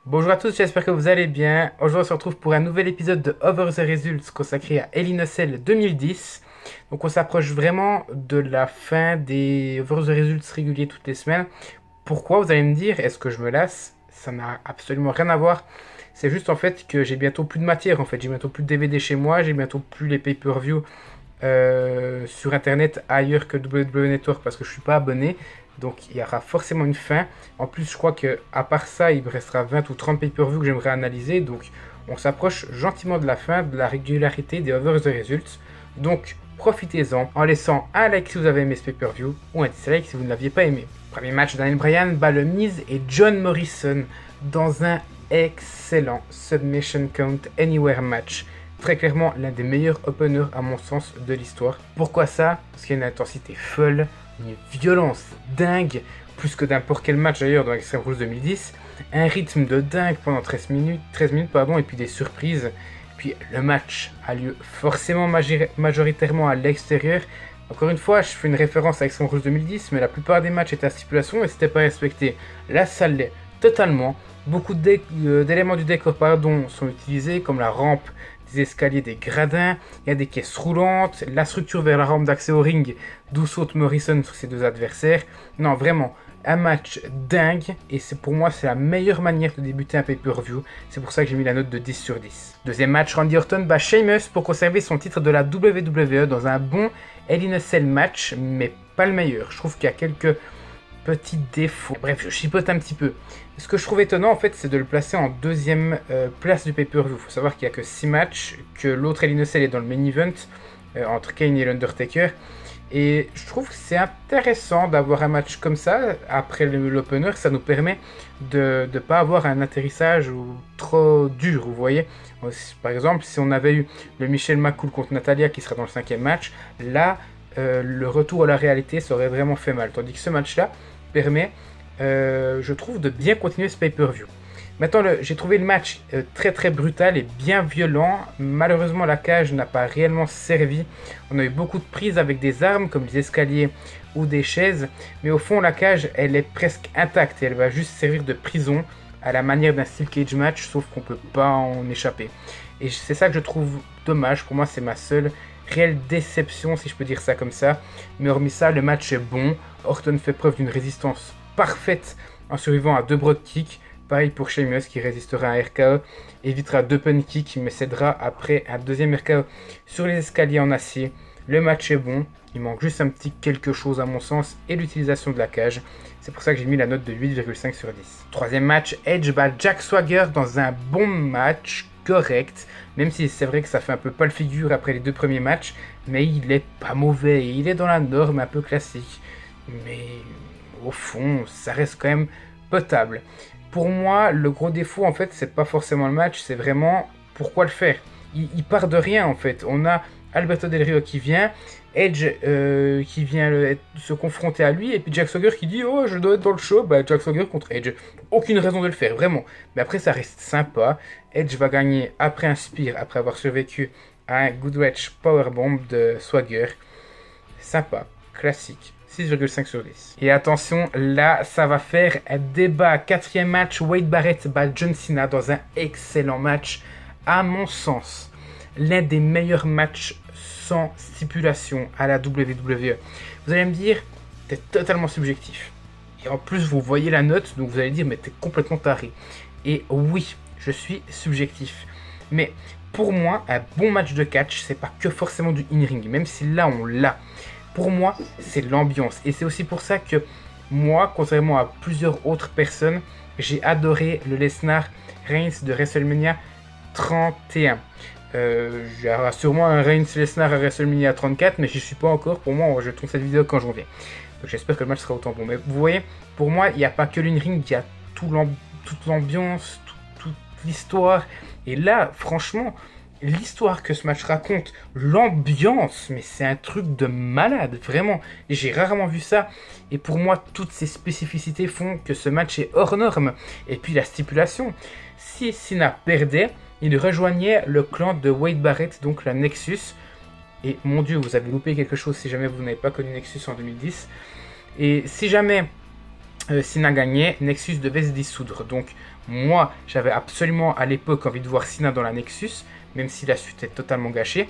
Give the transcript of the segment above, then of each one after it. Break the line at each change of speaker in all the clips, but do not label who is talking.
Bonjour à tous, j'espère que vous allez bien. Aujourd'hui, on se retrouve pour un nouvel épisode de Over the Results consacré à Hell in a Cell 2010. Donc, on s'approche vraiment de la fin des Over the Results réguliers toutes les semaines. Pourquoi, vous allez me dire, est-ce que je me lasse? Ça n'a absolument rien à voir. C'est juste en fait que j'ai bientôt plus de matière. En fait, j'ai bientôt plus de DVD chez moi, j'ai bientôt plus les pay-per-view sur internet ailleurs que WWE Network parce que je suis pas abonné. Donc il y aura forcément une fin. En plus, je crois que à part ça, il me restera 20 ou 30 pay-per-view que j'aimerais analyser. Donc on s'approche gentiment de la fin, de la régularité des Over the Results. Donc profitez-en en laissant un like si vous avez aimé ce pay-per-view ou un dislike si vous ne l'aviez pas aimé. Premier match, Daniel Bryan bat le Miz et John Morrison dans un excellent Submission Count Anywhere match. Très clairement l'un des meilleurs openers à mon sens de l'histoire. Pourquoi ça? Parce qu'il y a une intensité folle, une violence dingue, plus que n'importe quel match d'ailleurs dans Extreme Rules 2010, un rythme de dingue pendant 13 minutes, et puis des surprises. Puis le match a lieu forcément majoritairement à l'extérieur. Encore une fois, je fais une référence à Extreme Rules 2010, mais la plupart des matchs étaient à stipulation et c'était pas respecté. La salle l'est totalement. Beaucoup d'éléments du décor sont utilisés, comme la rampe, des escaliers, des gradins, il y a des caisses roulantes, la structure vers la rampe d'accès au ring, d'où saute Morrison sur ses deux adversaires. Non, vraiment, un match dingue, et pour moi, c'est la meilleure manière de débuter un pay-per-view. C'est pour ça que j'ai mis la note de 10 sur 10. Deuxième match, Randy Orton bat Sheamus pour conserver son titre de la WWE dans un bon Hell in a Cell match, mais pas le meilleur. Je trouve qu'il y a quelques petits défauts. Bref, je chipote un petit peu. Ce que je trouve étonnant, en fait, c'est de le placer en deuxième place du pay-per-view. Il faut savoir qu'il n'y a que 6 matchs, que l'autre Hell in a Cell est dans le main event, entre Kane et l'Undertaker. Et je trouve que c'est intéressant d'avoir un match comme ça, après l'opener. Ça nous permet de ne pas avoir un atterrissage trop dur, vous voyez. Par exemple, si on avait eu le Michelle McCool contre Natalia qui sera dans le 5e match, là, le retour à la réalité, ça aurait vraiment fait mal. Tandis que ce match-là permet, je trouve, de bien continuer ce pay-per-view. Maintenant, j'ai trouvé le match très très brutal et bien violent. Malheureusement, la cage n'a pas réellement servi. On a eu beaucoup de prises avec des armes comme des escaliers ou des chaises. Mais au fond, la cage, elle est presque intacte et elle va juste servir de prison à la manière d'un steel cage match, sauf qu'on ne peut pas en échapper. Et c'est ça que je trouve dommage. Pour moi, c'est ma seule réelle déception, si je peux dire ça comme ça. Mais hormis ça, le match est bon. Orton fait preuve d'une résistance parfaite en survivant à 2 broad kicks. Pareil pour Sheamus qui résistera à un RKO, évitera 2 pun kicks mais cédera après un deuxième RKO sur les escaliers en acier. Le match est bon, il manque juste un petit quelque chose à mon sens et l'utilisation de la cage. C'est pour ça que j'ai mis la note de 8,5 sur 10. Troisième match, Edge bat Jack Swagger dans un bon match correct, même si c'est vrai que ça fait un peu pas le figure après les 2 premiers matchs, mais il est pas mauvais, il est dans la norme un peu classique. Mais au fond, ça reste quand même potable. Pour moi, le gros défaut, en fait, c'est pas forcément le match, c'est vraiment pourquoi le faire. Il part de rien, en fait. On a Alberto Del Rio qui vient, Edge qui vient se confronter à lui, et puis Jack Swagger qui dit « Oh, je dois être dans le show », bah Jack Swagger contre Edge. Aucune raison de le faire, vraiment. Mais après, ça reste sympa. Edge va gagner après un spear, après avoir survécu à un Goodrich Powerbomb de Swagger. Sympa, classique. 6,5 sur 10. Et attention, là, ça va faire un débat. 4e match, Wade Barrett bat John Cena dans un excellent match. À mon sens, l'un des meilleurs matchs sans stipulation à la WWE. Vous allez me dire, t'es totalement subjectif. Et en plus, vous voyez la note, donc vous allez dire, mais t'es complètement taré. Et oui, je suis subjectif. Mais pour moi, un bon match de catch, c'est pas que forcément du in-ring, même si là, on l'a. Pour moi, c'est l'ambiance. Et c'est aussi pour ça que moi, contrairement à plusieurs autres personnes, j'ai adoré le Lesnar Reigns de WrestleMania 31. Il y aura sûrement un Reigns Lesnar à WrestleMania 34, mais j'y suis pas encore. Pour moi, je tourne cette vidéo quand j'en viens. Donc j'espère que le match sera autant bon. Mais vous voyez, pour moi, il n'y a pas que l'in-ring, il y a toute l'ambiance, toute l'histoire. Et là, franchement, l'histoire que ce match raconte, l'ambiance, mais c'est un truc de malade, vraiment. J'ai rarement vu ça. Et pour moi, toutes ces spécificités font que ce match est hors norme. Et puis la stipulation, si Cena perdait, il rejoignait le clan de Wade Barrett, donc la Nexus. Et mon Dieu, vous avez loupé quelque chose si jamais vous n'avez pas connu Nexus en 2010. Et si jamais Cena gagnait, Nexus devait se dissoudre. Donc Moi, j'avais absolument à l'époque envie de voir Cena dans la Nexus, même si la suite est totalement gâchée.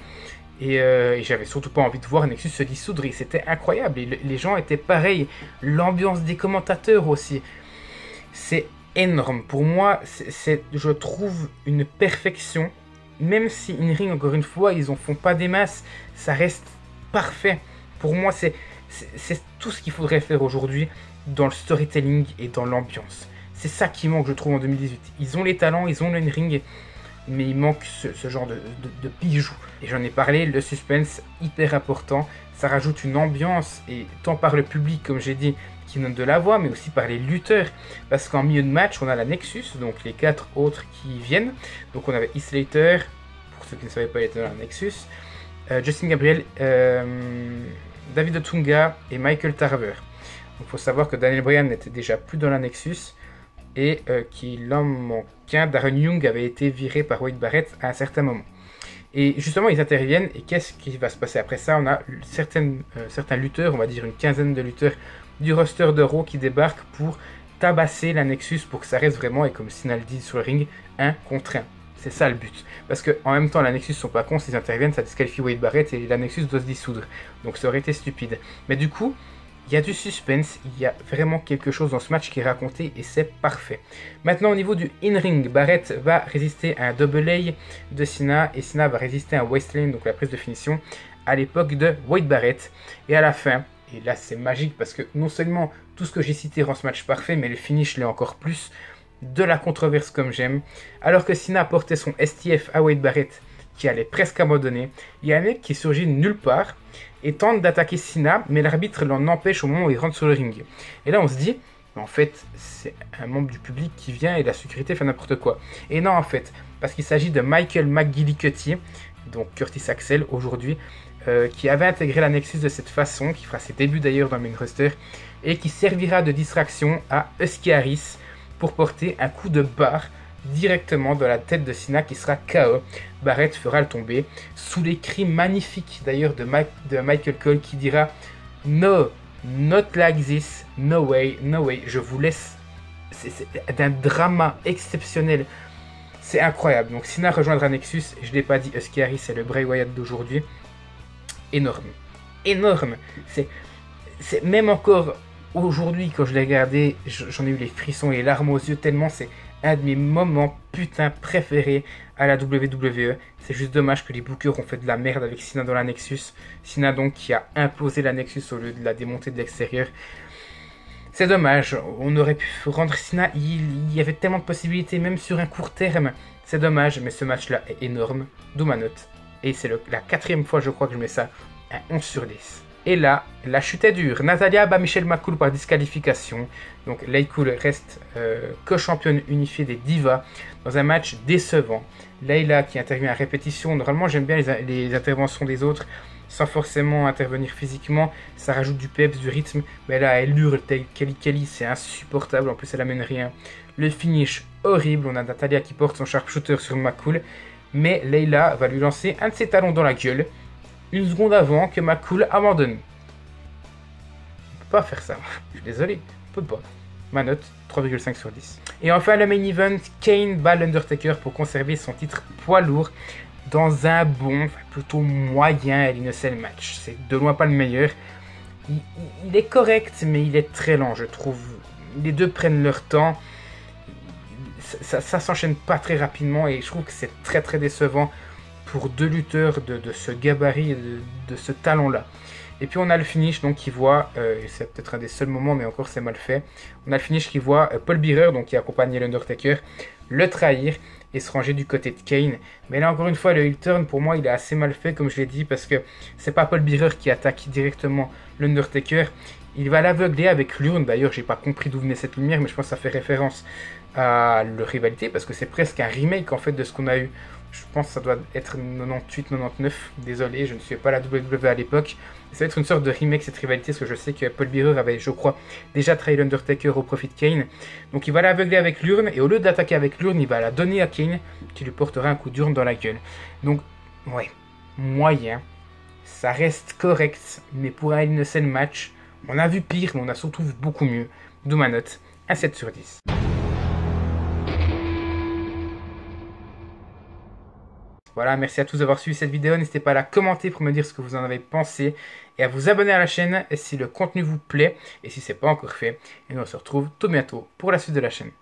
Et j'avais surtout pas envie de voir Nexus se dissoudre. Et c'était incroyable. Et les gens étaient pareils. L'ambiance des commentateurs aussi. C'est énorme. Pour moi, je trouve une perfection. Même si in-ring, encore une fois, ils en font pas des masses, ça reste parfait. Pour moi, c'est tout ce qu'il faudrait faire aujourd'hui dans le storytelling et dans l'ambiance. C'est ça qui manque, je trouve, en 2018. Ils ont les talents, ils ont le in-ring, mais il manque ce genre de bijoux. Et j'en ai parlé, le suspense, hyper important. Ça rajoute une ambiance, et tant par le public, comme j'ai dit, qui donne de la voix, mais aussi par les lutteurs. Parce qu'en milieu de match, on a la Nexus, donc les 4 autres qui viennent. Donc on avait Heath Slater, pour ceux qui ne savaient pas, il était dans la Nexus. Justin Gabriel, David Otunga et Michael Tarver. Il faut savoir que Daniel Bryan n'était déjà plus dans la Nexus et qu'il en manque un. Darren Young avait été viré par Wade Barrett à un certain moment. Et justement, ils interviennent, et qu'est-ce qui va se passer après ça? On a certains lutteurs, on va dire une quinzaine de lutteurs du roster de Raw qui débarquent pour tabasser la Nexus pour que ça reste vraiment, et comme Cena le dit sur le ring, 1 contre 1. C'est ça le but. Parce qu'en même temps, la Nexus sont pas cons, s'ils interviennent, ça disqualifie Wade Barrett et la Nexus doit se dissoudre. Donc ça aurait été stupide. Mais du coup, il y a du suspense, il y a vraiment quelque chose dans ce match qui est raconté et c'est parfait. Maintenant, au niveau du in-ring, Barrett va résister à un double A de Cena et Cena va résister à un Wasteland, donc la prise de finition, à l'époque de Wade Barrett. Et à la fin, et là c'est magique parce que non seulement tout ce que j'ai cité rend ce match parfait, mais le finish l'est encore plus, de la controverse comme j'aime. Alors que Cena portait son STF à Wade Barrett, qui allait presque abandonner, il y a un mec qui surgit de nulle part et tente d'attaquer Cena, mais l'arbitre l'en empêche au moment où il rentre sur le ring. Et là on se dit, en fait, c'est un membre du public qui vient et la sécurité fait n'importe quoi. Et non, en fait, parce qu'il s'agit de Michael McGillicuddy, donc Curtis Axel aujourd'hui, qui avait intégré la Nexus de cette façon, qui fera ses débuts d'ailleurs dans le main roster, et qui servira de distraction à Husky Harris pour porter un coup de barre directement dans la tête de Cena qui sera KO. Barrett fera le tomber sous les cris magnifiques d'ailleurs de Michael Cole qui dira « No, not like this, no way, no way ». Je vous laisse, c'est d'un drama exceptionnel. C'est incroyable. Donc Cena rejoindra Nexus, je ne l'ai pas dit, Husky Harris c'est le Bray Wyatt d'aujourd'hui. Énorme. Énorme. C'est même encore aujourd'hui quand je l'ai regardé, j'en ai eu les frissons et les larmes aux yeux tellement c'est un de mes moments putain préférés à la WWE. C'est juste dommage que les bookers ont fait de la merde avec Cena dans la Nexus. Cena donc qui a imposé la Nexus au lieu de la démonter de l'extérieur. C'est dommage, on aurait pu rendre Cena, il y avait tellement de possibilités même sur un court terme. C'est dommage, mais ce match-là est énorme, d'où ma note. Et c'est la 4e fois je crois que je mets ça, un 11 sur 10. Et là, la chute est dure. Natalia bat Michelle McCool par disqualification. Donc Laycool reste co-championne unifiée des Divas dans un match décevant. Layla qui intervient à répétition. Normalement, j'aime bien les interventions des autres sans forcément intervenir physiquement. Ça rajoute du peps, du rythme. Mais là, elle hurle tel Kelly, c'est insupportable. En plus, elle amène rien. Le finish horrible. On a Natalia qui porte son sharpshooter sur McCool. Mais Layla va lui lancer un de ses talons dans la gueule. Une seconde avant que McCool abandonne. On peut pas faire ça. Je suis désolé. On peut pas. Ma note, 3,5 sur 10. Et enfin, le main event, Kane bat l'Undertaker pour conserver son titre poids lourd dans un bon, enfin plutôt moyen Hell in a Cell match. C'est de loin pas le meilleur. Il est correct, mais il est très lent, je trouve. Les deux prennent leur temps. Ça s'enchaîne pas très rapidement et je trouve que c'est très très décevant pour deux lutteurs de ce gabarit, de ce talent-là. Et puis on a le finish donc qui voit, c'est peut-être un des seuls moments mais encore c'est mal fait, on a le finish qui voit Paul Bearer, donc qui accompagnait l'Undertaker, le trahir et se ranger du côté de Kane. Mais là encore une fois le heel turn pour moi il est assez mal fait comme je l'ai dit parce que c'est pas Paul Bearer qui attaque directement l'Undertaker, il va l'aveugler avec l'urne. D'ailleurs j'ai pas compris d'où venait cette lumière mais je pense que ça fait référence à leur rivalité parce que c'est presque un remake en fait de ce qu'on a eu. Je pense que ça doit être 98-99, désolé, je ne suivais pas la WWE à l'époque. Ça va être une sorte de remake cette rivalité, parce que je sais que Paul Bearer avait, je crois, déjà trahi l'Undertaker au profit de Kane. Donc il va l'aveugler avec l'urne, et au lieu d'attaquer avec l'urne, il va la donner à Kane, qui lui portera un coup d'urne dans la gueule. Donc, ouais, moyen. Ça reste correct, mais pour un Hell in a Cell match, on a vu pire, mais on a surtout vu beaucoup mieux. D'où ma note, un 7 sur 10. Voilà, merci à tous d'avoir suivi cette vidéo. N'hésitez pas à la commenter pour me dire ce que vous en avez pensé et à vous abonner à la chaîne si le contenu vous plaît et si ce n'est pas encore fait. Et nous on se retrouve tout bientôt pour la suite de la chaîne.